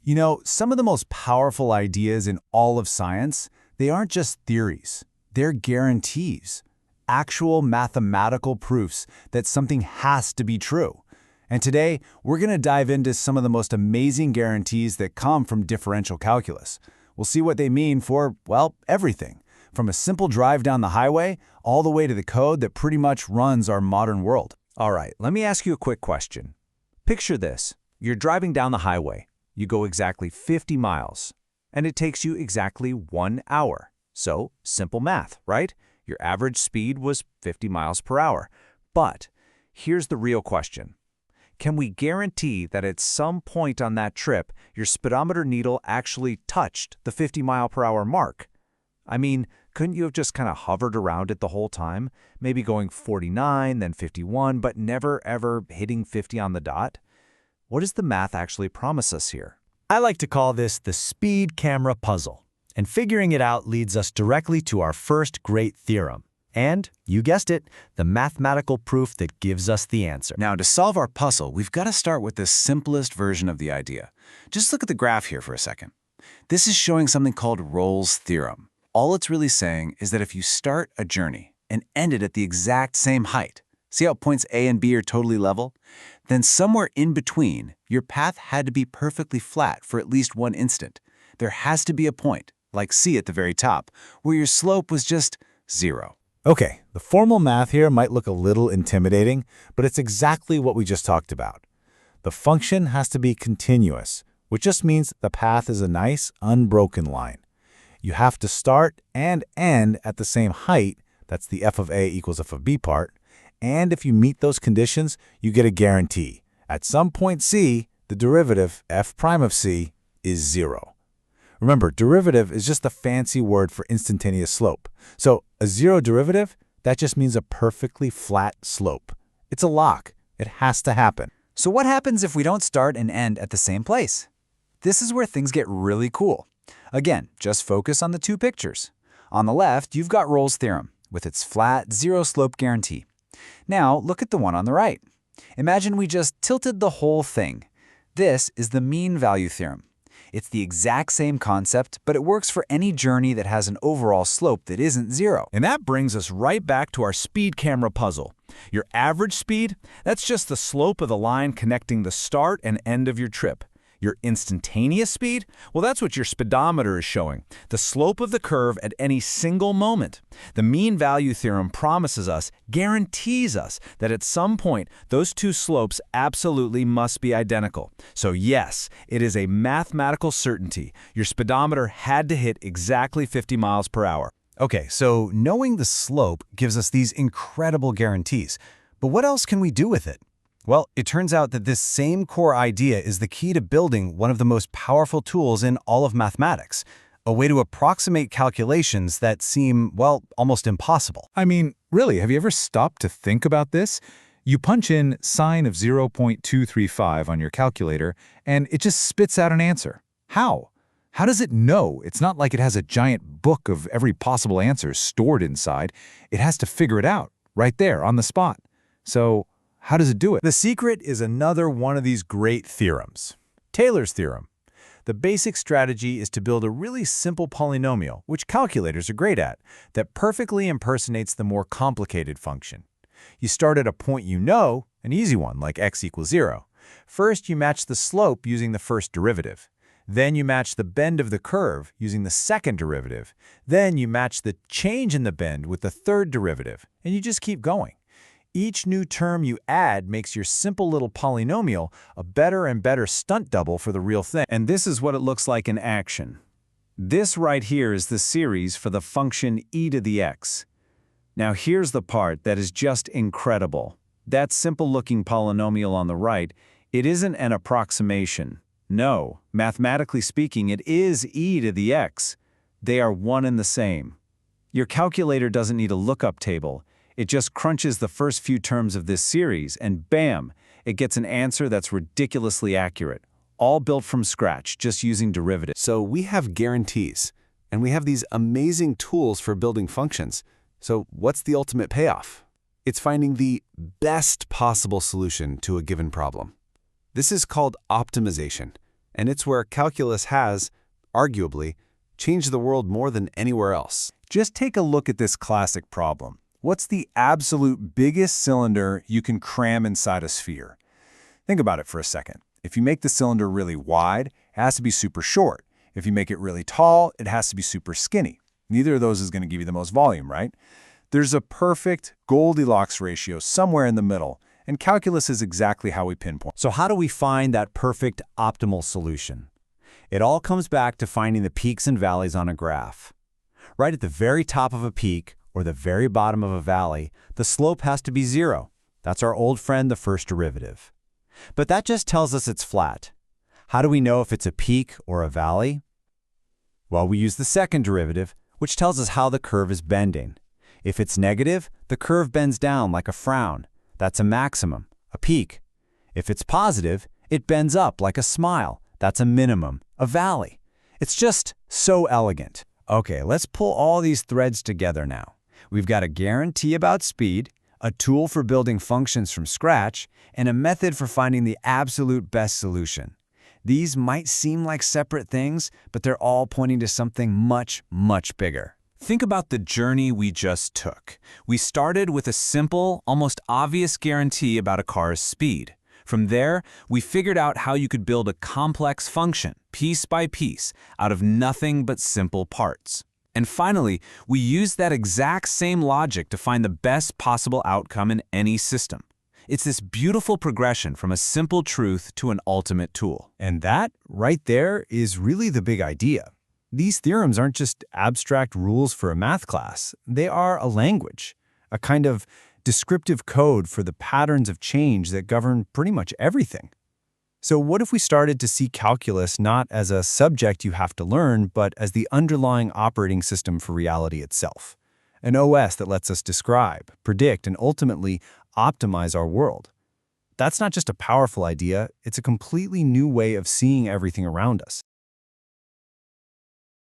You know, some of the most powerful ideas in all of science, they aren't just theories. They're guarantees, actual mathematical proofs that something has to be true. And today, we're going to dive into some of the most amazing guarantees that come from differential calculus. We'll see what they mean for, well, everything, from a simple drive down the highway all the way to the code that pretty much runs our modern world. All right, let me ask you a quick question. Picture this. You're driving down the highway. You go exactly 50 miles, and it takes you exactly 1 hour. So, simple math, right? Your average speed was 50 miles per hour. But here's the real question. Can we guarantee that at some point on that trip, your speedometer needle actually touched the 50-mile-per-hour mark? I mean, couldn't you have just kind of hovered around it the whole time? Maybe going 49, then 51, but never ever hitting 50 on the dot? What does the math actually promise us here? I like to call this the speed camera puzzle. And figuring it out leads us directly to our first great theorem. And, you guessed it, the mathematical proof that gives us the answer. Now, to solve our puzzle, we've got to start with the simplest version of the idea. Just look at the graph here for a second. This is showing something called Rolle's theorem. All it's really saying is that if you start a journey and end it at the exact same height, see how points A and B are totally level? Then somewhere in between, your path had to be perfectly flat for at least one instant. There has to be a point, like C at the very top, where your slope was just 0. Okay, the formal math here might look a little intimidating, but it's exactly what we just talked about. The function has to be continuous, which just means the path is a nice, unbroken line. You have to start and end at the same height, that's the f of a equals f of b part, and if you meet those conditions, you get a guarantee. At some point C, the derivative, f prime of c, is 0. Remember, derivative is just a fancy word for instantaneous slope. So a 0 derivative, that just means a perfectly flat slope. It's a lock. It has to happen. So what happens if we don't start and end at the same place? This is where things get really cool. Again, just focus on the two pictures. On the left, you've got Rolle's theorem with its flat, zero slope guarantee. Now, look at the one on the right. Imagine we just tilted the whole thing. This is the mean value theorem. It's the exact same concept, but it works for any journey that has an overall slope that isn't 0. And that brings us right back to our speed camera puzzle. Your average speed, that's just the slope of the line connecting the start and end of your trip. Your instantaneous speed, well, that's what your speedometer is showing, the slope of the curve at any single moment. The mean value theorem promises us, guarantees us, that at some point, those two slopes absolutely must be identical. So yes, it is a mathematical certainty. Your speedometer had to hit exactly 50 miles per hour. Okay, so knowing the slope gives us these incredible guarantees. But what else can we do with it? Well, it turns out that this same core idea is the key to building one of the most powerful tools in all of mathematics, a way to approximate calculations that seem, well, almost impossible. I mean, really, have you ever stopped to think about this? You punch in sine of 0.235 on your calculator, and it just spits out an answer. How? How does it know? It's not like it has a giant book of every possible answer stored inside. It has to figure it out, right there, on the spot. So, how does it do it? The secret is another one of these great theorems, Taylor's theorem. The basic strategy is to build a really simple polynomial, which calculators are great at, that perfectly impersonates the more complicated function. You start at a point you know, an easy one like x equals 0. First, you match the slope using the first derivative. Then you match the bend of the curve using the second derivative. Then you match the change in the bend with the third derivative, and you just keep going. Each new term you add makes your simple little polynomial a better and better stunt double for the real thing. And this is what it looks like in action. This right here is the series for the function e to the x. Now here's the part that is just incredible. That simple-looking polynomial on the right, it isn't an approximation. No, mathematically speaking, it is e to the x. They are one and the same. Your calculator doesn't need a lookup table. It just crunches the first few terms of this series, and bam, it gets an answer that's ridiculously accurate, all built from scratch, just using derivatives. So we have guarantees, and we have these amazing tools for building functions. So what's the ultimate payoff? It's finding the best possible solution to a given problem. This is called optimization. And it's where calculus has, arguably, changed the world more than anywhere else. Just take a look at this classic problem. What's the absolute biggest cylinder you can cram inside a sphere? Think about it for a second. If you make the cylinder really wide, it has to be super short. If you make it really tall, it has to be super skinny. Neither of those is going to give you the most volume, right? There's a perfect Goldilocks ratio somewhere in the middle, and calculus is exactly how we pinpoint. So how do we find that perfect optimal solution? It all comes back to finding the peaks and valleys on a graph. Right at the very top of a peak or the very bottom of a valley, the slope has to be 0. That's our old friend, the first derivative. But that just tells us it's flat. How do we know if it's a peak or a valley? Well, we use the second derivative, which tells us how the curve is bending. If it's negative, the curve bends down like a frown. That's a maximum, a peak. If it's positive, it bends up like a smile. That's a minimum, a valley. It's just so elegant. Okay, let's pull all these threads together now. We've got a guarantee about speed, a tool for building functions from scratch, and a method for finding the absolute best solution. These might seem like separate things, but they're all pointing to something much, much bigger. Think about the journey we just took. We started with a simple, almost obvious guarantee about a car's speed. From there, we figured out how you could build a complex function, piece by piece, out of nothing but simple parts. And finally, we used that exact same logic to find the best possible outcome in any system. It's this beautiful progression from a simple truth to an ultimate tool. And that, right there, is really the big idea. These theorems aren't just abstract rules for a math class. They are a language, a kind of descriptive code for the patterns of change that govern pretty much everything. So what if we started to see calculus not as a subject you have to learn, but as the underlying operating system for reality itself? An OS that lets us describe, predict, and ultimately optimize our world. That's not just a powerful idea, it's a completely new way of seeing everything around us.